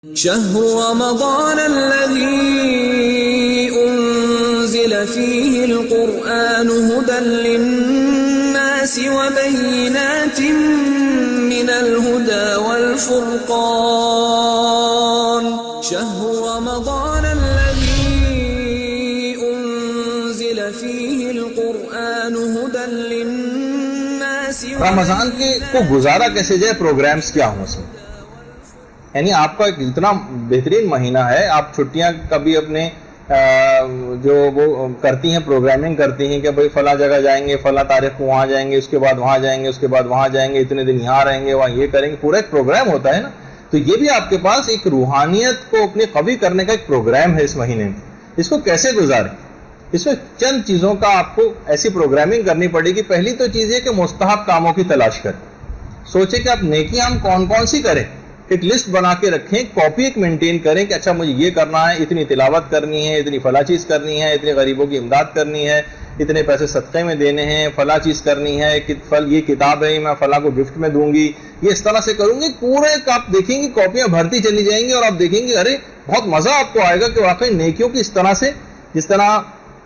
شهر رمضان الذي أنزل فيه القرآن هدى للناس وبينات من الهدى والفرقان شهر رمضان الذي أنزل فيه القرآن هدى للناس رمضان کو گزارا کیسے جائے، پروگرامز کیا ہوں اس میں، یعنی آپ کا اتنا بہترین مہینہ ہے، آپ چھٹیاں کبھی اپنے جو وہ کرتی ہیں، پروگرامنگ کرتی ہیں کہ بھائی فلاں جگہ جائیں گے، فلاں تاریخ کو وہاں جائیں گے، اس کے بعد وہاں جائیں گے، اس کے بعد وہاں جائیں گے، اتنے دن یہاں رہیں گے، وہاں یہ کریں گے، پورا ایک پروگرام ہوتا ہے نا. تو یہ بھی آپ کے پاس ایک روحانیت کو اپنی قوی کرنے کا ایک پروگرام ہے اس مہینے میں. اس کو کیسے گزاریں، اس میں چند چیزوں کا آپ کو ایسی پروگرامنگ کرنی پڑے گی. پہلی تو چیز یہ کہ مستحب کاموں کی تلاش کریں، سوچیں کہ آپ نیکیاں ہم کون کون سی کریں، ایک لسٹ بنا کے رکھیں، کاپی ایک مینٹین کریں کہ اچھا مجھے یہ کرنا ہے، اتنی تلاوت کرنی ہے، اتنی فلاں چیز کرنی ہے، اتنے غریبوں کی امداد کرنی ہے، اتنے پیسے صدقے میں دینے ہیں، فلاں چیز کرنی ہے، یہ کتاب ہے میں فلاں کو گفٹ میں دوں گی، یہ اس طرح سے کروں گی. پورے آپ دیکھیں گے کاپیاں بھرتی چلی جائیں گی اور آپ دیکھیں گے ارے بہت مزہ آپ کو آئے گا کہ واقعی نیکیوں کی اس طرح سے، جس طرح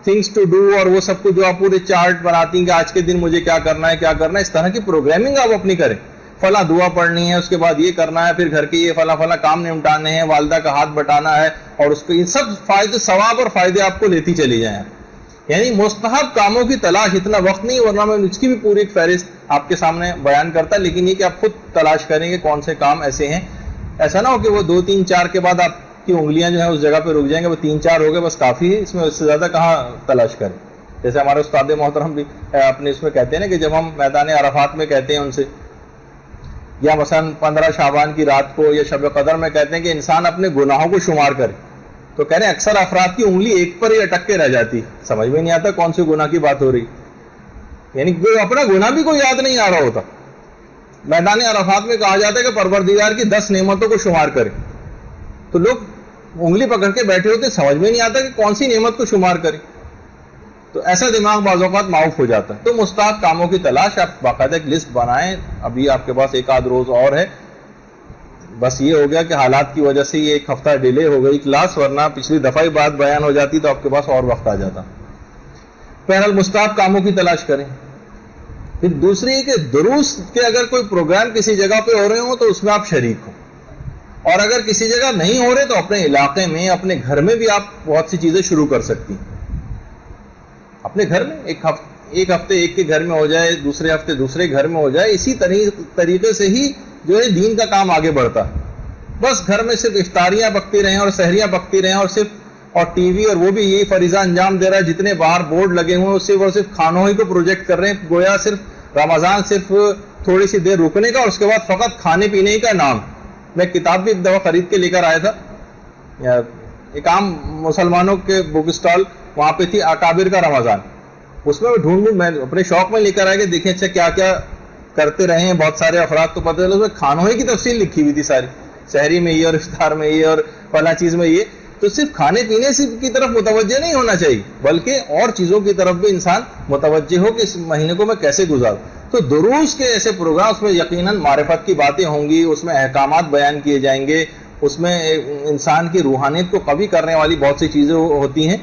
تھنگس ٹو ڈو اور وہ سب کچھ جو آپ پورے چارٹ بناتی ہیں کہ آج کے دن مجھے کیا کرنا ہے کیا کرنا ہے، اس طرح کی پروگرامنگ آپ اپنی کریں. فلاں دعا پڑھنی ہے، اس کے بعد یہ کرنا ہے، پھر گھر کے یہ فلاں کام نمٹانے ہیں، والدہ کا ہاتھ بٹانا ہے، اور اس کو یہ سب فائدے ثواب اور فائدے آپ کو لیتی چلی جائیں. یعنی مستحب کاموں کی تلاش، اتنا وقت نہیں ورنہ میں اس کی بھی پوری ایک فہرست آپ کے سامنے بیان کرتا، لیکن یہ کہ آپ خود تلاش کریں گے کون سے کام ایسے ہیں. ایسا نہ ہو کہ وہ 2 3 4 کے بعد آپ کی انگلیاں جو ہیں اس جگہ پہ رک جائیں گے، وہ 3 4 ہو گئے بس کافی ہے، اس میں اس سے زیادہ کہاں تلاش کریں. جیسے ہمارے استاد محترم بھی اپنے اس میں کہتے ہیں نا کہ جب ہم میدان عرفات میں کہتے ہیں ان سے، یا مثلا 15 شعبان کی رات کو یا شب قدر میں کہتے ہیں کہ انسان اپنے گناہوں کو شمار کرے، تو کہہ رہے ہیں اکثر افراد کی انگلی ایک پر ہی اٹک کے رہ جاتی، سمجھ میں نہیں آتا کون سے گناہ کی بات ہو رہی، یعنی کوئی اپنا گناہ بھی کوئی یاد نہیں آ رہا ہوتا. میدان عرفات میں کہا جاتا ہے کہ پروردگار کی 10 نعمتوں کو شمار کرے، تو لوگ انگلی پکڑ کے بیٹھے ہوتے، سمجھ میں نہیں آتا کہ کون سی نعمت کو شمار کرے. تو ایسا دماغ بعض اوقات معاف ہو جاتا ہے. تو مستحب کاموں کی تلاش، آپ باقاعدہ ایک لسٹ بنائیں. ابھی آپ کے پاس 1 روز اور ہے، بس یہ ہو گیا کہ حالات کی وجہ سے یہ 1 ہفتہ ڈیلے ہو گئی کلاس، ورنہ پچھلی دفعہ ہی بات بیان ہو جاتی تو آپ کے پاس اور وقت آ جاتا. بہرحال مستحب کاموں کی تلاش کریں. پھر دوسری ہے کہ دروس کے اگر کوئی پروگرام کسی جگہ پہ ہو رہے ہوں تو اس میں آپ شریک ہوں، اور اگر کسی جگہ نہیں ہو رہے تو اپنے علاقے میں اپنے گھر میں بھی آپ بہت سی چیزیں شروع کر سکتی ہیں. اپنے گھر میں ایک ہفتے ایک کے گھر میں ہو جائے، دوسرے ہفتے دوسرے گھر میں ہو جائے، اسی طریقے سے ہی جو ہے دین کا کام آگے بڑھتا ہے. بس گھر میں صرف افطاریاں پکتی رہیں اور سحریاں پکتی رہیں، اور ٹی وی اور وہ بھی یہی فریضہ انجام دے رہا ہے، جتنے باہر بورڈ لگے ہوئے ہیں صرف کھانوں ہی کو پروجیکٹ کر رہے ہیں، گویا صرف رمضان صرف تھوڑی سی دیر رکنے کا اور اس کے بعد فقط کھانے پینے کا نام. میں کتاب بھی ایک دفعہ خرید کے لے کر آیا تھا، ایک عام مسلمانوں کے بک اسٹال وہاں پہ تھی، اکابر کا رمضان. اس میں ڈھونڈ میں اپنے شوق میں لے کر آیا کہ دیکھیں اچھا کیا کیا کرتے رہے ہیں بہت سارے افراد. تو پتہ چلا اس میں کھانوں ہی کی تفصیل لکھی ہوئی تھی ساری، سحری میں یہ اور افطار میں یہ اور فلاں چیز میں یہ. تو صرف کھانے پینے کی طرف متوجہ نہیں ہونا چاہیے، بلکہ اور چیزوں کی طرف بھی انسان متوجہ ہو کہ اس مہینے کو میں کیسے گزاروں. تو دروس کے ایسے پروگرام، اس میں یقیناً معرفت کی باتیں ہوں گی، اس میں احکامات بیان کیے جائیں گے، اس میں انسان کی روحانیت کو قوی کرنے والی بہت سی چیزیں ہوتی ہیں.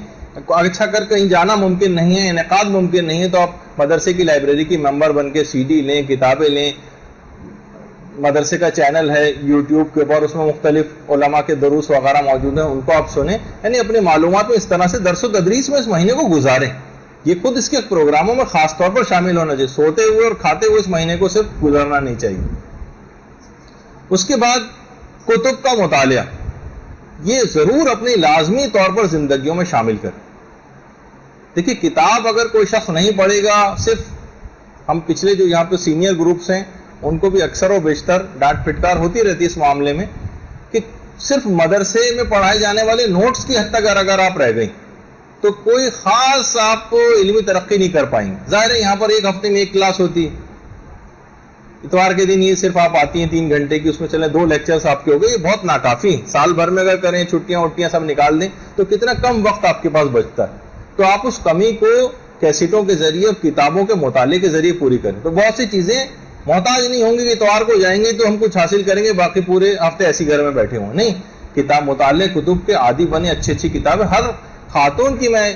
اچھا کر کہیں جانا ممکن نہیں ہے، انعقاد ممکن نہیں ہے، تو آپ مدرسے کی لائبریری کی ممبر بن کے CD لیں، کتابیں لیں. مدرسے کا چینل ہے یوٹیوب کے اوپر، اس میں مختلف علماء کے دروس وغیرہ موجود ہیں، ان کو آپ سنیں. یعنی اپنی معلومات میں اس طرح سے درس و تدریس میں اس مہینے کو گزاریں. یہ خود اس کے پروگراموں میں خاص طور پر شامل ہونا چاہیے. سوتے ہوئے اور کھاتے ہوئے اس مہینے کو صرف گزارنا نہیں چاہیے. اس کے بعد کتب کا مطالعہ یہ ضرور اپنی لازمی طور پر زندگیوں میں شامل کریں. دیکھیے کتاب اگر کوئی شخص نہیں پڑھے گا، صرف ہم پچھلے جو یہاں پہ سینئر گروپس ہیں ان کو بھی اکثر و بیشتر ڈانٹ پھٹکار ہوتی رہتی ہے اس معاملے میں کہ صرف مدرسے میں پڑھائے جانے والے نوٹس کی حد تک اگر آپ رہ گئیں تو کوئی خاص آپ کو علمی ترقی نہیں کر پائیں گے. ظاہر ہے یہاں پر 1 ہفتے میں 1 کلاس ہوتی ہے، اتوار کے دن یہ صرف آپ آتی ہیں 3 گھنٹے کی، اس میں چلیں 2 لیکچرز آپ کے ہو گئے، یہ بہت ناکافی. سال بھر میں اگر کریں، چھٹیاں وٹیاں سب نکال دیں تو کتنا کم وقت آپ کے پاس بچتا ہے. تو آپ اس کمی کو کیسٹوں کے ذریعے اور کتابوں کے مطالعے کے ذریعے پوری کریں. تو بہت سی چیزیں محتاج نہیں ہوں گی کہ اتوار کو جائیں گے تو ہم کچھ حاصل کریں گے، باقی پورے ہفتے ایسی گھر میں بیٹھے ہوں. نہیں، کتاب مطالعہ کتب کے عادی بنے، اچھی اچھی کتابیں. ہر خاتون کی میں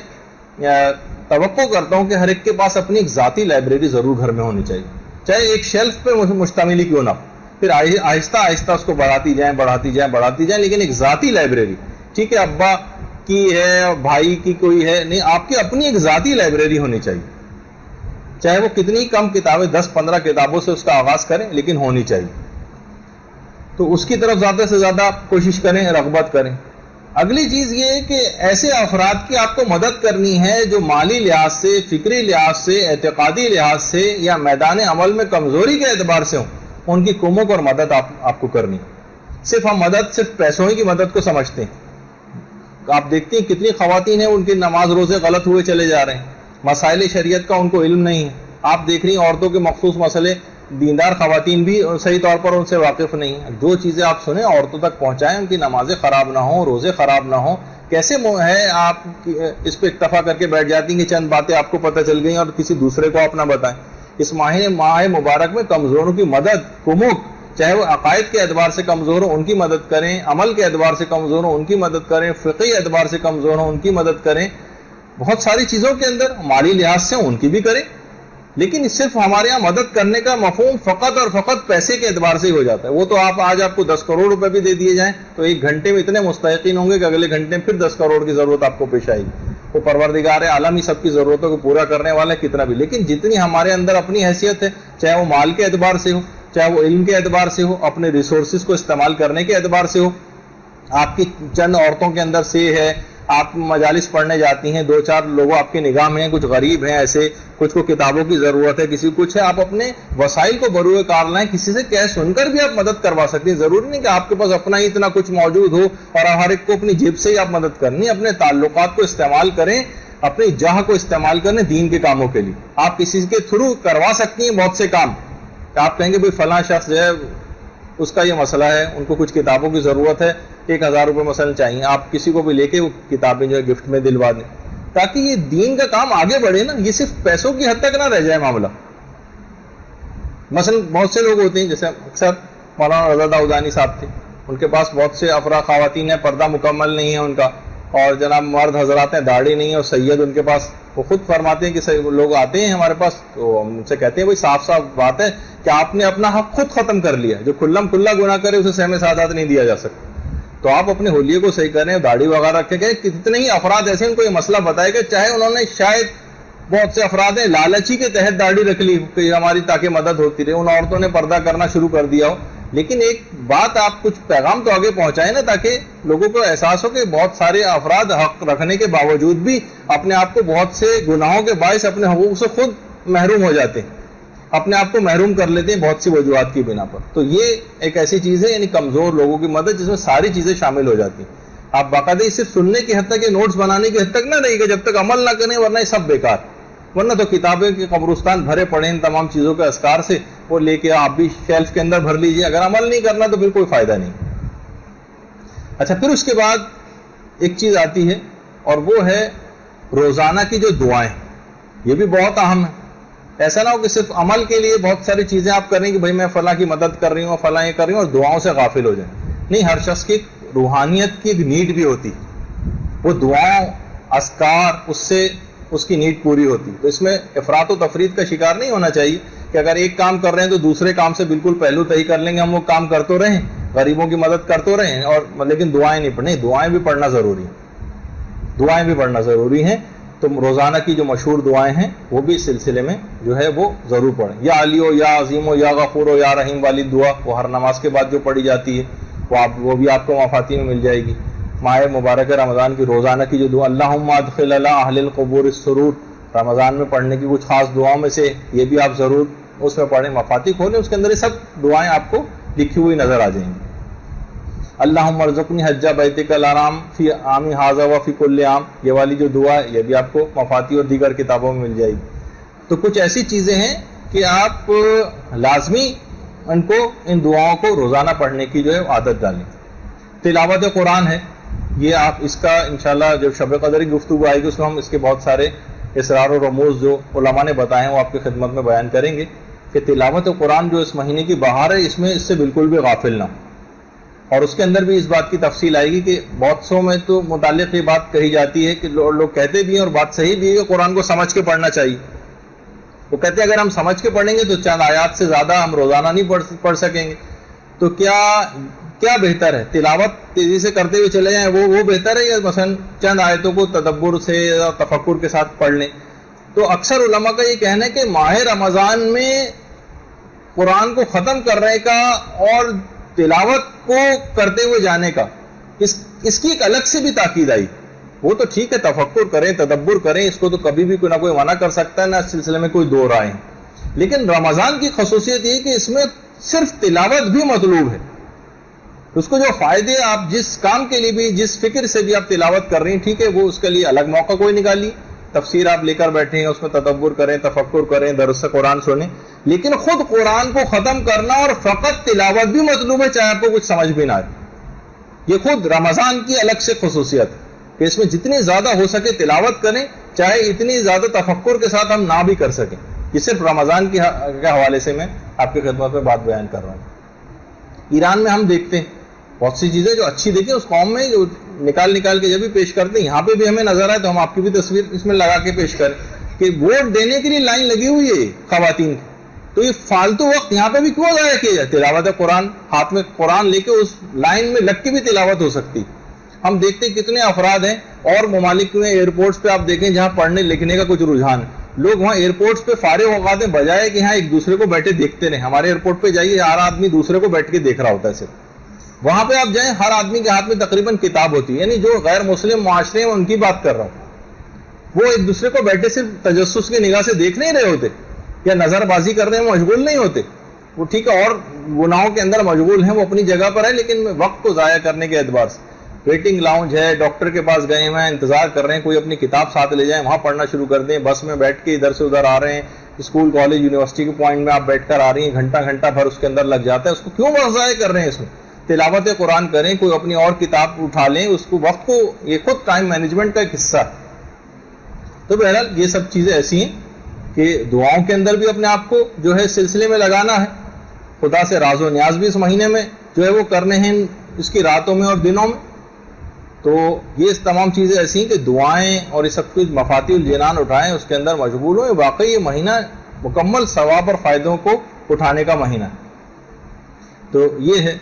توقع کرتا ہوں کہ ہر ایک کے پاس اپنی ایک ذاتی لائبریری ضرور گھر میں ہونی چاہیے، چاہے ایک شیلف پہ مشتمل ہی کیوں نہ ہو. پھر آہستہ آہستہ اس کو بڑھاتی جائیں، لیکن ایک ذاتی لائبریری. ٹھیک ہے ابا کی ہے، بھائی کی کوئی ہے نہیں، آپ کی اپنی ایک ذاتی لائبریری ہونی چاہیے. چاہے وہ کتنی کم کتابیں 10-15 کتابوں سے اس کا آغاز کریں، لیکن ہونی چاہیے. تو اس کی طرف زیادہ سے زیادہ کوشش کریں، رغبت کریں. اگلی چیز یہ ہے کہ ایسے افراد کی آپ کو مدد کرنی ہے جو مالی لحاظ سے، فکری لحاظ سے، اعتقادی لحاظ سے یا میدان عمل میں کمزوری کے اعتبار سے ہوں. ان کی کمک اور مدد آپ کو کرنی. صرف ہم مدد صرف پیسوں ہی کی مدد کو سمجھتے ہیں. آپ دیکھتے ہیں کتنی خواتین ہیں ان کی نماز روزے غلط ہوئے چلے جا رہے ہیں، مسائل شریعت کا ان کو علم نہیں ہے. آپ دیکھ رہی ہیں عورتوں کے مخصوص مسئلے دیندار خواتین بھی صحیح طور پر ان سے واقف نہیں ہیں. جو چیزیں آپ سنیں عورتوں تک پہنچائیں، ان کی نمازیں خراب نہ ہوں، روزے خراب نہ ہوں. کیسے ہے آپ اس پہ اکتفا کر کے بیٹھ جاتی ہیں کہ چند باتیں آپ کو پتہ چل گئیں اور کسی دوسرے کو آپ نہ بتائیں. اس ماہ مبارک میں کمزوروں کی مدد، کمک، چاہے وہ عقائد کے اعتبار سے کمزور ہوں ان کی مدد کریں، عمل کے اعتبار سے کمزور ہوں ان کی مدد کریں، فقہی اعتبار سے کمزور ہوں ان کی مدد کریں. بہت ساری چیزوں کے اندر مالی لحاظ سے ان کی بھی کریں. لیکن صرف ہمارے یہاں مدد کرنے کا مفہوم فقط اور فقط پیسے کے اعتبار سے ہی ہو جاتا ہے. وہ تو آج آپ کو 10 کروڑ روپے بھی دے دیے جائیں تو ایک گھنٹے میں اتنے مستحقین ہوں گے کہ اگلے گھنٹے میں پھر 10 کروڑ کی ضرورت آپ کو پیش آئے گی. وہ پروردگار عالم ہی سب کی ضرورتوں کو پورا کرنے والا ہے کتنا بھی. لیکن جتنی ہمارے اندر اپنی حیثیت ہے، چاہے وہ مال کے اعتبار سے ہو، چاہے وہ علم کے اعتبار سے ہو، اپنے ریسورسز کو استعمال کرنے کے اعتبار سے ہو. آپ کی چند عورتوں کے اندر سے ہے، آپ مجالس پڑھنے جاتی ہیں، 2-4 لوگ آپ کی نگاہ میں ہیں، کچھ غریب ہیں ایسے، کچھ کو کتابوں کی ضرورت ہے، کسی کو کچھ ہے. آپ اپنے وسائل کو بروئے کار لائیں، کسی سے کہہ سن کر بھی آپ مدد کروا سکتے ہیں. ضروری نہیں کہ آپ کے پاس اپنا ہی اتنا کچھ موجود ہو اور ہر ایک کو اپنی جیب سے ہی آپ مدد کرنی. اپنے تعلقات کو استعمال کریں، اپنی جاہ کو استعمال کریں دین کے کاموں کے لیے. آپ کسی کے تھرو کروا سکتی ہیں بہت سے کام. آپ کہیں گے بھائی فلاں شخص جو ہے اس کا یہ مسئلہ ہے، ان کو کچھ کتابوں کی ضرورت ہے، 1000 روپے مثلا چاہیے، آپ کسی کو بھی لے کے وہ کتابیں جو ہے گفٹ میں دلوا دیں تاکہ یہ دین کا کام آگے بڑھے نا. یہ صرف پیسوں کی حد تک نہ رہ جائے معاملہ. مثلا بہت سے لوگ ہوتے ہیں، جیسے اکثر مولانا رضا داؤدانی صاحب تھے، ان کے پاس بہت سے افراد خواتین ہیں، پردہ مکمل نہیں ہے ان کا، اور جناب مرد حضرات ہیں داڑھی نہیں ہے، اور سید ان کے پاس. وہ خود فرماتے ہیں کہ لوگ آتے ہیں ہمارے پاس تو ہم ان سے کہتے ہیں بھائی صاف صاف بات ہے کہ آپ نے اپنا حق خود ختم کر لیا. جو کھلم کھلا گناہ کرے اسے سہم سعادت نہیں دیا جا سکتا. تو آپ اپنے حلیے کو صحیح کریں، داڑھی وغیرہ رکھے گئے. کتنے ہی افراد ایسے ان کو یہ مسئلہ بتائے گا، چاہے انہوں نے شاید بہت سے افراد ہیں لالچی کے تحت داڑھی رکھ لی کہ ہماری تاکہ مدد ہوتی رہے، ان عورتوں نے پردہ کرنا شروع کر دیا ہو. لیکن ایک بات آپ کچھ پیغام تو آگے پہنچائیں نا، تاکہ لوگوں کو احساس ہو کہ بہت سارے افراد حق رکھنے کے باوجود بھی اپنے آپ کو بہت سے گناہوں کے باعث اپنے حقوق سے خود محروم ہو جاتے ہیں، اپنے آپ کو محروم کر لیتے ہیں بہت سی وجوہات کی بنا پر. تو یہ ایک ایسی چیز ہے، یعنی کمزور لوگوں کی مدد، جس میں ساری چیزیں شامل ہو جاتی ہیں. آپ باقاعدہ صرف سننے کی حد تک، نوٹس بنانے کی حد تک نہ رہے گا جب تک عمل نہ کریں، ورنہ یہ سب بیکار. ورنہ تو کتابیں کے قبرستان بھرے پڑے ان تمام چیزوں کے اذکار سے، وہ لے کے آپ بھی شیلف کے اندر بھر لیجئے. اگر عمل نہیں کرنا تو پھر کوئی فائدہ نہیں. اچھا، پھر اس کے بعد ایک چیز آتی ہے اور وہ ہے روزانہ کی جو دعائیں. یہ بھی بہت اہم ہے. ایسا نہ ہو کہ صرف عمل کے لیے بہت ساری چیزیں آپ کریں کہ بھائی میں فلاں کی مدد کر رہی ہوں، فلاں یہ کر رہی ہوں، اور دعاؤں سے غافل ہو جائیں. نہیں، ہر شخص کی روحانیت کی ایک نیڈ بھی ہوتی، وہ دعاؤں اذکار اس سے اس کی نیڈ پوری ہوتی. تو اس میں افراط و تفریط کا شکار نہیں ہونا چاہیے کہ اگر ایک کام کر رہے ہیں تو دوسرے کام سے بالکل پہلو تہی کر لیں گے، ہم وہ کام کرتے رہیں، غریبوں کی مدد کرتے رہیں، اور لیکن دعائیں نہیں پڑھیں. دعائیں بھی پڑھنا ضروری ہیں، دعائیں بھی پڑھنا ضروری ہیں. تو روزانہ کی جو مشہور دعائیں ہیں وہ بھی اس سلسلے میں جو ہے وہ ضرور پڑھیں. یا علی ہو، یا عظیم ہو، یا غفور ہو، یا رحیم والی دعا، وہ ہر نماز کے بعد جو پڑھی جاتی ہے وہ بھی آپ کو مفاتی میں مل جائے گی. ماہ مبارک رمضان کی روزانہ کی جو دعا، اللہم ادخل علی اہل القبور السرور، رمضان میں پڑھنے کی کچھ خاص دعاؤں میں سے یہ بھی آپ ضرور اس میں پڑھیں. مفاتی کھولیں، اس کے اندر یہ سب دعائیں آپ کو لکھی ہوئی نظر آ جائیں گی. اللہم ارزقنی حج بیتک الحرام فی عامی ھذا و فی کل عام، یہ والی جو دعا ہے یہ بھی آپ کو مفاتی اور دیگر کتابوں میں مل جائے گی. تو کچھ ایسی چیزیں ہیں کہ آپ لازمی ان دعاؤں کو روزانہ پڑھنے کی جو ہے عادت ڈالیں. تلاوت قرآن ہے، یہ آپ اس کا انشاءاللہ جب شب قدر کی گفتگو آئے گی اس میں ہم اس کے بہت سارے اسرار و رموز جو علماء نے بتائے ہیں وہ آپ کی خدمت میں بیان کریں گے کہ تلاوت قرآن جو اس مہینے کی بہار ہے، اس میں اس سے بالکل بھی غافل نہ ہو. اور اس کے اندر بھی اس بات کی تفصیل آئے گی کہ بہت سو میں تو متعلق یہ بات کہی جاتی ہے کہ لوگ کہتے بھی ہیں اور بات صحیح بھی ہے کہ قرآن کو سمجھ کے پڑھنا چاہیے. وہ کہتے ہیں اگر ہم سمجھ کے پڑھیں گے تو چند آیات سے زیادہ ہم روزانہ نہیں پڑھ سکیں گے. تو کیا بہتر ہے؟ تلاوت تیزی سے کرتے ہوئے چلے جائیں وہ بہتر ہے، یا مثلا چند آیتوں کو تدبر سے یا تفکر کے ساتھ پڑھ لیں؟ تو اکثر علماء کا یہ کہنا ہے کہ ماہ رمضان میں قرآن کو ختم کرنے کا اور تلاوت کو کرتے ہوئے جانے کا اس کی ایک الگ سے بھی تاکید آئی. وہ تو ٹھیک ہے، تفکر کریں، تدبر کریں، اس کو تو کبھی بھی کوئی نہ کوئی منع کر سکتا ہے، نہ اس سلسلے میں کوئی دو رائے ہیں. لیکن رمضان کی خصوصیت یہ کہ اس میں صرف تلاوت بھی مطلوب ہے. اس کو جو فائدے آپ جس کام کے لیے بھی، جس فکر سے بھی آپ تلاوت کر رہی ہیں، ٹھیک ہے، وہ اس کے لیے الگ موقع کوئی نکالیے، تفسیر آپ لے کر بیٹھے ہیں، اس میں تدبر کریں، تفکر کریں، درس قرآن سنیں. لیکن خود قرآن کو ختم کرنا اور فقط تلاوت بھی مطلوب ہے، چاہے آپ کو کچھ سمجھ بھی نہ آئے. یہ خود رمضان کی الگ سے خصوصیت ہے کہ اس میں جتنی زیادہ ہو سکے تلاوت کریں، چاہے اتنی زیادہ تفکر کے ساتھ ہم نہ بھی کر سکیں. یہ صرف رمضان کے حوالے سے میں آپ کی خدمت میں بات بیان کر رہا ہوں. ایران میں ہم دیکھتے ہیں بہت سی چیزیں جو اچھی دیکھیں اس قوم میں، جو نکال کے جب بھی پیش کرتے ہیں، یہاں پہ بھی ہمیں نظر آئے تو ہم آپ کی بھی تصویر اس میں لگا کے پیش کریں کہ ووٹ دینے کے لیے لائن لگی ہوئی ہے خواتین کی. تو یہ فالتو وقت یہاں پہ بھی کیوں ضائع کیا جائے؟ تلاوت قرآن، ہاتھ میں قرآن لے کے اس لائن میں لگ کے بھی تلاوت ہو سکتی. ہم دیکھتے ہیں کتنے افراد ہیں اور ممالک میں ایئرپورٹس پہ آپ دیکھیں جہاں پڑھنے لکھنے کا کچھ رجحان ہے، لوگ وہاں ایئرپورٹس پہ فارغ اوقات میں بجائے کہ یہاں ایک دوسرے کو بیٹھے دیکھتے رہیں. ہمارے ایئرپورٹ پہ جائیے، ہر آدمی دوسرے کو بیٹھ کے دیکھ رہا ہوتا ہے. صرف وہاں پہ آپ جائیں، ہر آدمی کے ہاتھ میں تقریباً کتاب ہوتی ہے. یعنی جو غیر مسلم معاشرے ہیں ان کی بات کر رہا ہوں، وہ ایک دوسرے کو بیٹھے صرف تجسس کی نگاہ سے دیکھ نہیں رہے ہوتے یا نظر بازی کرنے میں مشغول نہیں ہوتے. وہ ٹھیک ہے اور گناہوں کے اندر مشغول ہیں، وہ اپنی جگہ پر ہے، لیکن وقت کو ضائع کرنے کے اعتبار سے ویٹنگ لاؤنج ہے، ڈاکٹر کے پاس گئے ہیں، انتظار کر رہے ہیں، کوئی اپنی کتاب ساتھ لے جائیں، وہاں پڑھنا شروع کر دیں. بس میں بیٹھ کے ادھر سے ادھر آ رہے ہیں، اسکول کالج یونیورسٹی کے پوائنٹ میں آپ بیٹھ کر آ رہی ہیں، گھنٹہ بھر اس کے اندر لگ جاتا ہے. اس کو کیوں وقت ضائع کر رہے ہیں؟ اس میں تلاوت قرآن کریں، کوئی اپنی اور کتاب اٹھا لیں. اس کو وقت کو، یہ خود ٹائم مینجمنٹ کا ایک حصہ ہے. تو بہرحال یہ سب چیزیں ایسی ہیں کہ دعاؤں کے اندر بھی اپنے آپ کو جو ہے سلسلے میں لگانا ہے. خدا سے راز و نیاز بھی اس مہینے میں جو ہے وہ کرنے ہیں، اس کی راتوں میں اور دنوں میں. تو یہ تمام چیزیں ایسی ہیں کہ دعائیں اور یہ سب کچھ مفاتیح الجنان اٹھائیں، اس کے اندر مشغول ہوں. واقعی یہ مہینہ مکمل ثواب اور فائدوں کو اٹھانے کا مہینہ ہے. تو یہ ہے.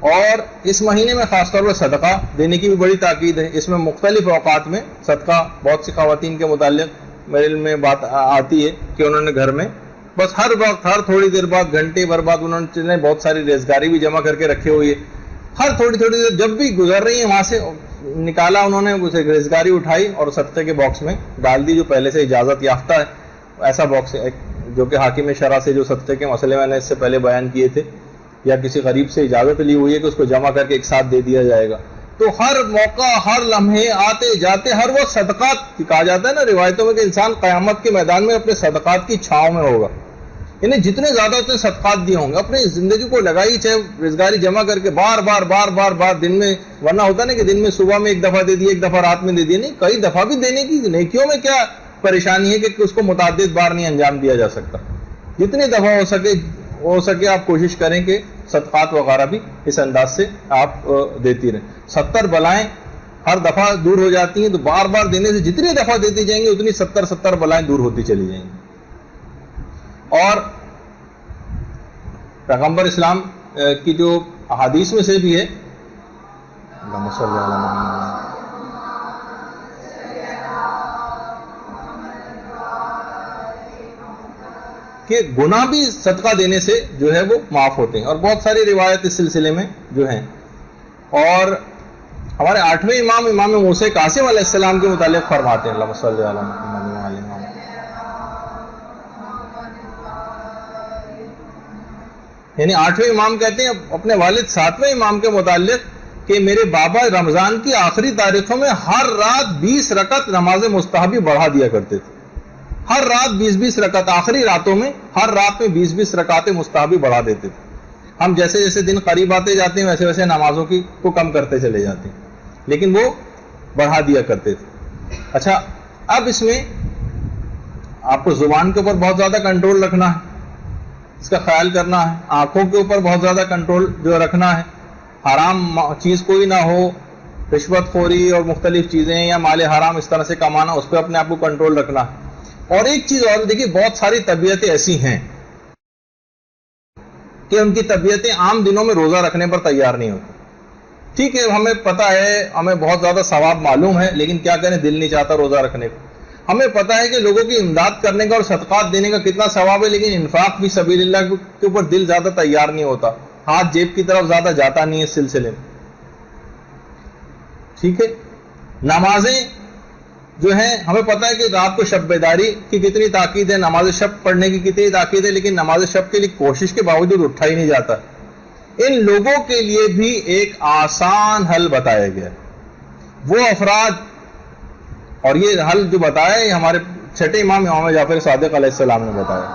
اور اس مہینے میں خاص طور پر صدقہ دینے کی بھی بڑی تاکید ہے. اس میں مختلف اوقات میں صدقہ، بہت سی خواتین کے متعلق میرے علم میں بات آتی ہے کہ انہوں نے گھر میں بس ہر وقت، ہر تھوڑی دیر بعد، گھنٹے بھر بعد انہوں نے بہت ساری ریزگاری بھی جمع کر کے رکھی ہوئی ہے. ہر تھوڑی دیر جب بھی گزر رہی ہیں وہاں سے نکالا انہوں نے، اسے ریزگاری اٹھائی اور صدقے کے باکس میں ڈال دی، جو پہلے سے اجازت یافتہ ہے. ایسا باکس ہے جو کہ حاکم شرع سے جو صدقے کے مسئلے میں نے اس سے پہلے بیان کیے تھے، یا کسی غریب سے اجازت لی ہوئی ہے کہ اس کو جمع کر کے ایک ساتھ دے دیا جائے گا. تو ہر موقع، ہر لمحے، آتے جاتے ہر وقت صدقات کہا جاتا ہے نا روایتوں میں کہ انسان قیامت کے میدان میں اپنے صدقات کی چھاؤں میں ہوگا. یعنی جتنے زیادہ اس نے صدقات دیے ہوں گے، اپنی زندگی کو لگائی، چاہے روزگاری جمع کر کے بار بار دن میں، ورنہ ہوتا نا کہ دن میں صبح میں ایک دفعہ دے دی، ایک دفعہ رات میں دے دی، نہیں، کئی دفعہ بھی دینے کی. نیکیوں میں کیا پریشانی ہے کہ اس کو متعدد بار نہیں انجام دیا جا سکتا. جتنی دفعہ ہو سکے آپ کوشش کریں کہ صدقات وغیرہ بھی اس انداز سے آپ دیتی رہیں. 70 بلائیں ہر دفعہ دور ہو جاتی ہیں، تو بار بار دینے سے جتنی دفعہ دیتی جائیں گی اتنی 70 بلائیں دور ہوتی چلی جائیں گی. اور پیغمبر اسلام کی جو احادیث میں سے بھی ہے کہ گناہ بھی صدقہ دینے سے جو ہے وہ معاف ہوتے ہیں. اور بہت ساری روایت اس سلسلے میں جو ہیں. اور ہمارے 8ویں امام موسیٰ قاسم علیہ السلام کے متعلق فرماتے ہیں، اللہم صلی علی محمد وعلی محمد، یعنی 8ویں امام کہتے ہیں اپنے والد 7ویں امام کے متعلق کہ میرے بابا رمضان کی آخری تاریخوں میں ہر رات 20 رکعت نماز مستحبی بڑھا دیا کرتے تھے. ہر رات 20 رکعت، آخری راتوں میں ہر رات میں 20 رکعتیں مستحبی بڑھا دیتے تھے. ہم جیسے جیسے دن قریب آتے جاتے ہیں ویسے ویسے نمازوں کو کم کرتے چلے جاتے ہیں، لیکن وہ بڑھا دیا کرتے تھے. اچھا، اب اس میں آپ کو زبان کے اوپر بہت زیادہ کنٹرول رکھنا ہے، اس کا خیال کرنا ہے. آنکھوں کے اوپر بہت زیادہ کنٹرول جو رکھنا ہے. حرام چیز کوئی نہ ہو، رشوت خوری اور مختلف چیزیں یا مال حرام اس طرح سے کمانا، اس پہ اپنے آپ کو کنٹرول رکھنا. اور ایک چیز اور دیکھیے، بہت ساری طبیعتیں ایسی ہیں کہ ان کی طبیعتیں عام دنوں میں روزہ رکھنے پر تیار نہیں ہوتی. ٹھیک ہے، ہمیں پتا ہے، ہمیں بہت زیادہ ثواب معلوم ہے، لیکن کیا کریں، دل نہیں چاہتا روزہ رکھنے کو. ہمیں پتا ہے کہ لوگوں کی امداد کرنے کا اور صدقات دینے کا کتنا ثواب ہے، لیکن انفاق فی سبیل اللہ کے اوپر دل زیادہ تیار نہیں ہوتا، ہاتھ جیب کی طرف زیادہ جاتا نہیں ہے اس سلسلے میں. ٹھیک ہے، نمازیں جو ہیں، ہمیں پتا ہے کہ رات کو شب بیداری کی کتنی تاکید ہے، نماز شب پڑھنے کی کتنی تاکید ہے، لیکن نماز شب کے لیے کوشش کے باوجود اٹھا ہی نہیں جاتا. ان لوگوں کے لیے بھی ایک آسان حل بتایا گیا. وہ افراد، اور یہ حل جو بتایا یہ ہمارے چھٹے امام جعفر صادق علیہ السلام نے بتایا،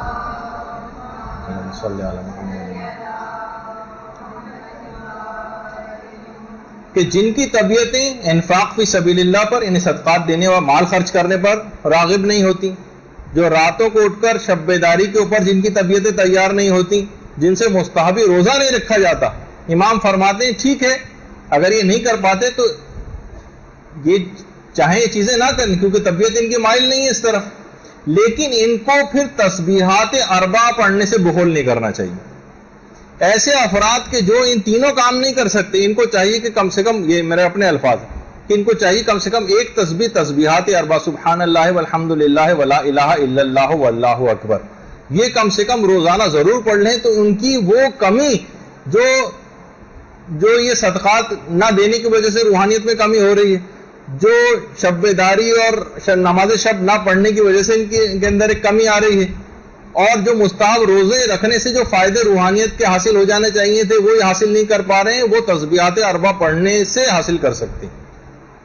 کہ جن کی طبیعتیں انفاق فی سبیل اللہ پر، انہیں صدقات دینے اور مال خرچ کرنے پر راغب نہیں ہوتی، جو راتوں کو اٹھ کر شب بیداری کے اوپر جن کی طبیعتیں تیار نہیں ہوتی، جن سے مستحبی روزہ نہیں رکھا جاتا، امام فرماتے ہیں ٹھیک ہے اگر یہ نہیں کر پاتے تو یہ چاہیں یہ چیزیں نہ کریں کیونکہ طبیعت ان کی مائل نہیں ہے اس طرف، لیکن ان کو پھر تسبیحات اربع پڑھنے سے بخل نہیں کرنا چاہیے. ایسے افراد کے جو ان تینوں کام نہیں کر سکتے، ان کو چاہیے کہ کم سے کم، یہ میرے اپنے الفاظ ہیں، کہ ان کو چاہیے کم سے کم ایک تسبیح تسبیحات اربع، سبحان اللہ والحمد للہ ولا الہ الا اللہ واللہ اکبر، یہ کم سے کم روزانہ ضرور پڑھ لیں. تو ان کی وہ کمی جو یہ صدقات نہ دینے کی وجہ سے روحانیت میں کمی ہو رہی ہے، جو شب بیداری اور نماز شب نہ پڑھنے کی وجہ سے ان کے اندر ایک کمی آ رہی ہے، اور جو مستحب روزے رکھنے سے جو فائدے روحانیت کے حاصل ہو جانے چاہیے تھے وہ حاصل نہیں کر پا رہے ہیں، وہ تسبیحات اربع پڑھنے سے حاصل کر سکتے ہیں.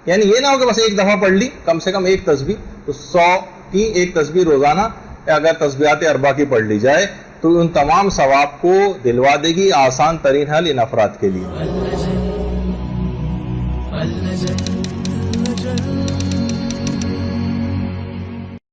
یعنی یہ نہ ہو کہ بس ایک دفعہ پڑھ لی، کم سے کم ایک تسبیح، تو 100 کی ایک تسبیح روزانہ اگر تسبیحات اربع کی پڑھ لی جائے تو ان تمام ثواب کو دلوا دے گی. آسان ترین حل ان افراد کے لیے.